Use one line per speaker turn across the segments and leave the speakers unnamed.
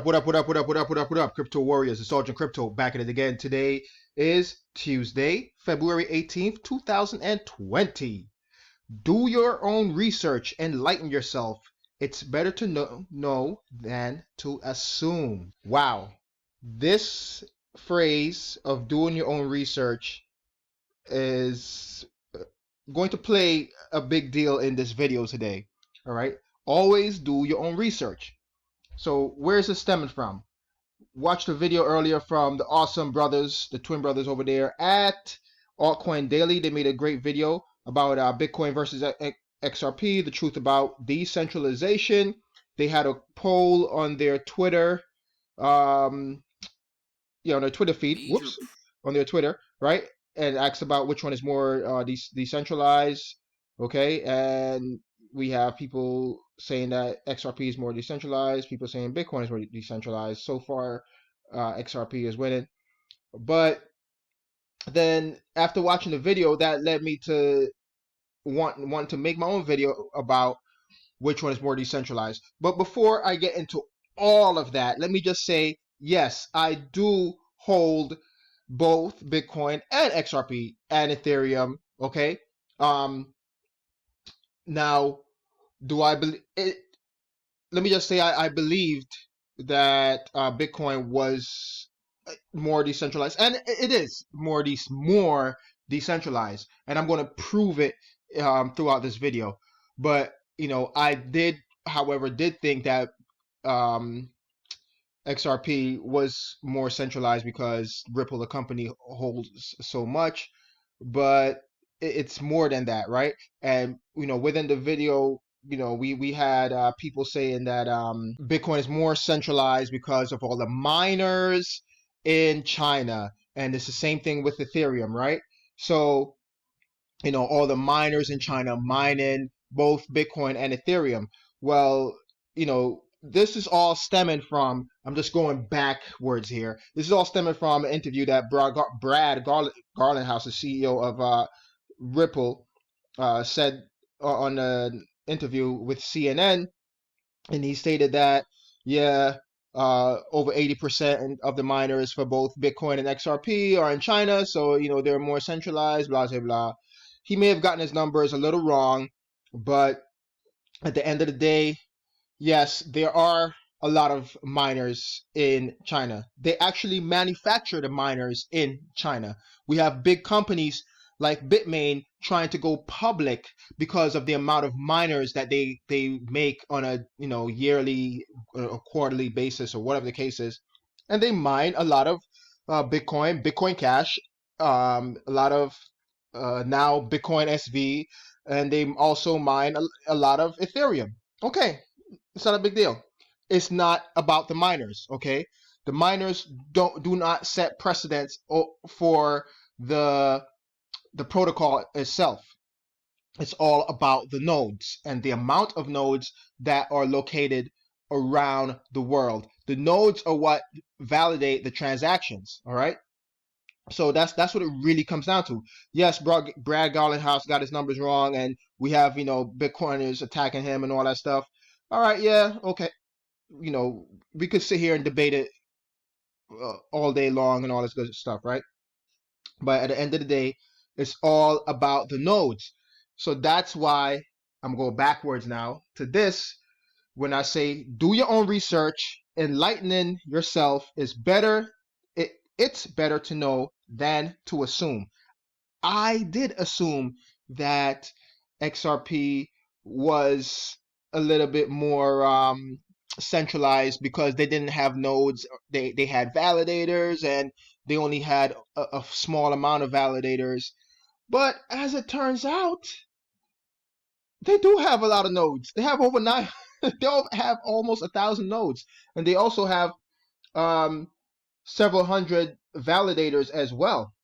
What up, Crypto Warriors? It's Sergeant Crypto back at it again. Today is Tuesday, February 18th, 2020. Do your own research, enlighten yourself. It's better to know than to assume. Wow. This phrase of doing your own research is going to play a big deal in this video today. All right. Always do your own research. So where's it stemming from? Watched a video earlier from the awesome brothers, the twin brothers over there at Altcoin Daily. They made a great video about Bitcoin versus XRP, the truth about decentralization. They had a poll on their Twitter, on their Twitter feed, on their Twitter, right? And asked about which one is more decentralized, okay? And we have people saying that XRP is more decentralized, people saying Bitcoin is more decentralized. So far, XRP is winning. But then after watching the video, that led me to want to make my own video about which one is more decentralized. But before I get into all of that, let me just say, yes, I do hold both Bitcoin and XRP and Ethereum, okay? Now, do I believe it? Let me just say I believed that Bitcoin was more decentralized, and it is more decentralized, and I'm going to prove it throughout this video. But I did, however, think that XRP was more centralized because Ripple, the company, holds so much, but it's more than that, right? And within the video, we had people saying that Bitcoin is more centralized because of all the miners in China, and it's the same thing with Ethereum, right? So all the miners in China mining both Bitcoin and Ethereum. Well, this is all stemming from, I'm just going backwards here. This is all stemming from an interview that Brad Garlinghouse, the CEO of Ripple, said on an interview with CNN, and he stated that, over 80% of the miners for both Bitcoin and XRP are in China, so they're more centralized, blah blah blah. He may have gotten his numbers a little wrong, but at the end of the day, yes, there are a lot of miners in China. They actually manufacture the miners in China. We have big companies like Bitmain trying to go public because of the amount of miners that they make on a yearly or quarterly basis, or whatever the case is, and they mine a lot of Bitcoin Cash, a lot of now Bitcoin SV, and they also mine a lot of Ethereum. Okay, it's not a big deal. It's not about the miners, okay? The miners do not set precedents for the protocol itself. It's all about the nodes and the amount of nodes that are located around the world. The nodes are what validate the transactions, all right? So that's what it really comes down to. Yes, Brad Garlinghouse got his numbers wrong, and we have Bitcoiners attacking him and all that stuff. All right, yeah, okay. We could sit here and debate it all day long and all this good stuff, right? But at the end of the day, it's all about the nodes. So that's why I'm going backwards now to this. When I say do your own research, enlightening yourself is better. It's better to know than to assume. I did assume that XRP was a little bit more centralized because they didn't have nodes. They had validators, and they only had a small amount of validators. But as it turns out, they do have a lot of nodes. They have over nine. They have almost 1,000 nodes, and they also have several hundred validators as well.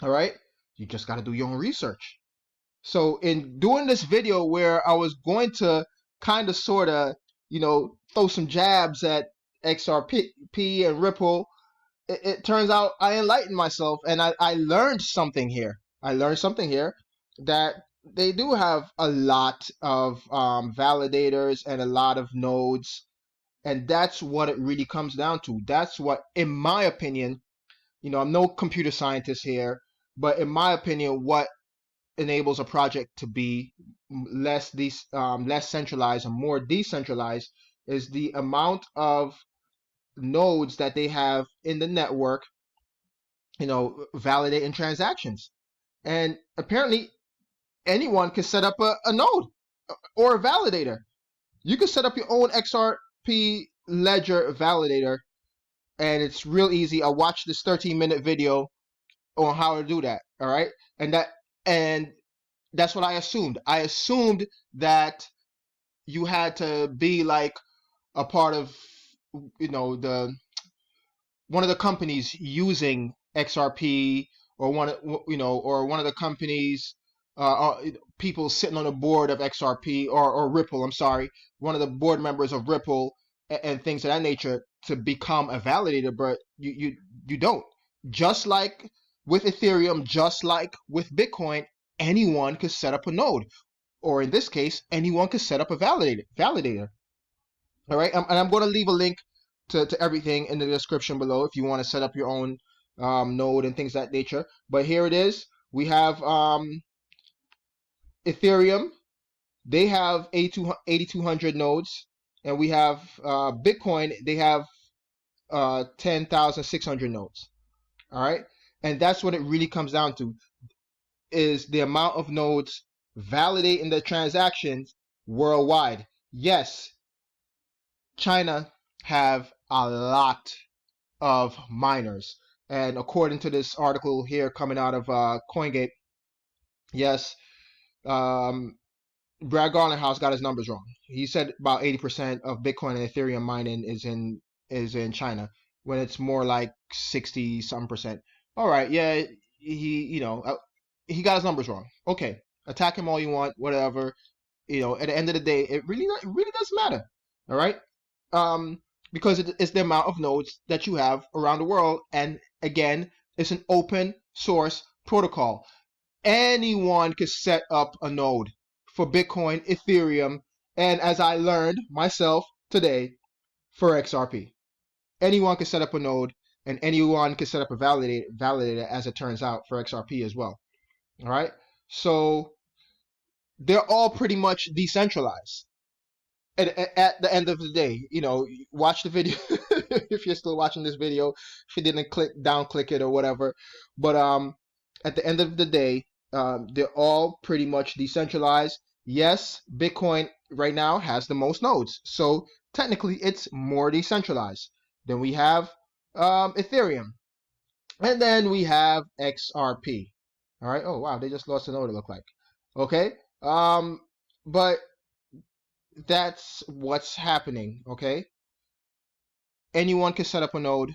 All right, you just got to do your own research. So in doing this video, where I was going to kind of sort of throw some jabs at XRP and Ripple, it turns out I enlightened myself, and I learned something here. I learned something here that they do have a lot of validators and a lot of nodes, And that's what it really comes down to. That's what, in my opinion, I'm no computer scientist here, but in my opinion, what enables a project to be less centralized and more decentralized is the amount of nodes that they have in the network, validating transactions. And apparently, anyone can set up a node or a validator. You can set up your own XRP ledger validator, and it's real easy. I watched this 13-minute video on how to do that. All right, and that's what I assumed. I assumed that you had to be like a part of, the one of the companies using XRP, or one of the companies, people sitting on the board of XRP or Ripple. I'm sorry, one of the board members of Ripple and things of that nature to become a validator. But you don't. Just like with Ethereum, just like with Bitcoin, anyone could set up a node, or in this case, anyone could set up a validator. All right, and I'm going to leave a link to everything in the description below if you want to set up your own node and things of that nature. But here it is. We have Ethereum. They have 8,200 nodes, and we have Bitcoin. They have 10,600 nodes. All right, and that's what it really comes down to, is the amount of nodes validating the transactions worldwide. Yes, China have a lot of miners, and according to this article here coming out of CoinGate, yes, Brad Garlinghouse got his numbers wrong. He said about 80% of Bitcoin and Ethereum mining is in China, when it's more like 60 some percent. All right, yeah, he got his numbers wrong. Okay, attack him all you want, whatever. At the end of the day, it really doesn't matter. All right, because it's the amount of nodes that you have around the world, and again, it's an open source protocol. Anyone can set up a node for Bitcoin, Ethereum, and as I learned myself today, for XRP. Anyone can set up a node, and anyone can set up a validator, as it turns out, for XRP as well. All right, so they're all pretty much decentralized. At the end of the day, watch the video if you're still watching this video. If you didn't click it or whatever, but at the end of the day, they're all pretty much decentralized. Yes, Bitcoin right now has the most nodes, so technically it's more decentralized. Then we have Ethereum, and then we have XRP. All right. Oh wow, they just lost a node. It looked like. Okay. But that's what's happening. Okay. Anyone can set up a node.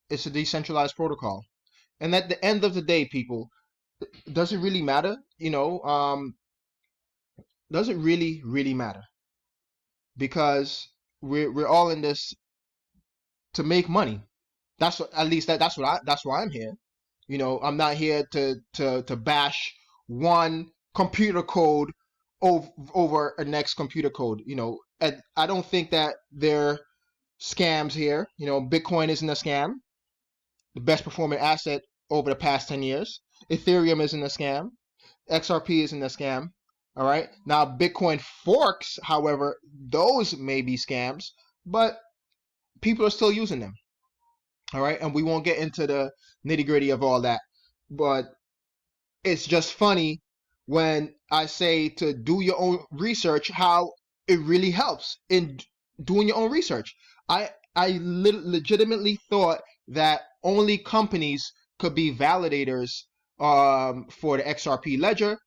It's a decentralized protocol, and at the end of the day, people, does it really matter? Does it really matter? Because we're all in this to make money. That's what, at least that's why I'm here. I'm not here to bash one computer code over a next computer code. And I don't think that they're scams here. Bitcoin isn't a scam. The best performing asset over the past 10 years. Ethereum isn't a scam. XRP isn't a scam. All right. Now, Bitcoin forks, however, those may be scams, but people are still using them. All right. And we won't get into the nitty gritty of all that. But it's just funny when I say to do your own research, how it really helps in doing your own research. I legitimately thought that only companies could be validators for the XRP ledger,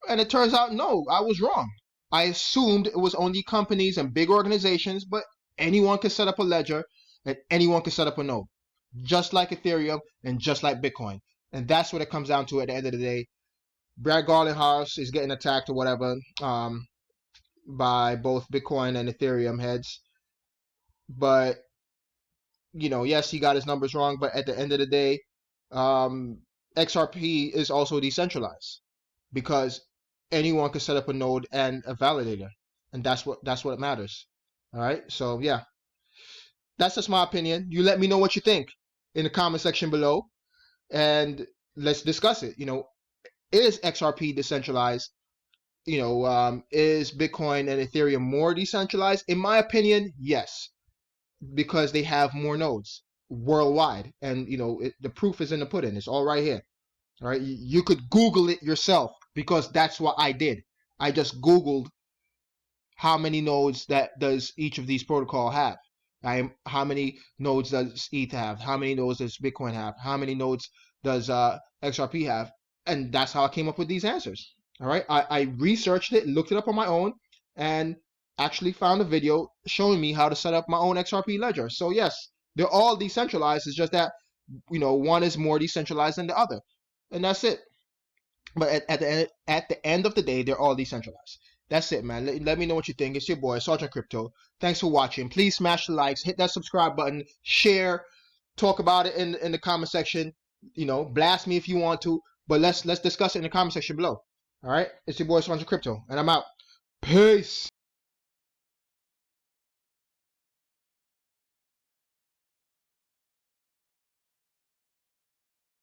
and it turns out no, I was wrong. I assumed it was only companies and big organizations, but anyone could set up a ledger and anyone could set up a node, just like Ethereum and just like Bitcoin. And that's what it comes down to at the end of the day. Brad Garlinghouse is getting attacked or whatever by both Bitcoin and Ethereum heads. But, yes, he got his numbers wrong. But at the end of the day, XRP is also decentralized because anyone can set up a node and a validator. And that's what matters. All right. So yeah, that's just my opinion. You let me know what you think in the comment section below, and let's discuss it. Is XRP decentralized? Is Bitcoin and Ethereum more decentralized? In my opinion, yes, because they have more nodes worldwide, and the proof is in the pudding. It's all right here. All right, you could Google it yourself, because that's what I did. I just Googled how many nodes that does each of these protocol have. How many nodes does ETH have? How many nodes does Bitcoin have? How many nodes does XRP have? And that's how I came up with these answers. All right, I researched it, looked it up on my own, and actually found a video showing me how to set up my own XRP ledger. So yes, they're all decentralized. It's just that one is more decentralized than the other, and that's it. But at the end of the day, they're all decentralized. That's it, man. Let me know what you think. It's your boy, Sergeant Crypto. Thanks for watching. Please smash the likes, hit that subscribe button, share, talk about it in the comment section. Blast me if you want to, but let's discuss it in the comment section below. All right, it's your boy, Sergeant Crypto, and I'm out. Peace.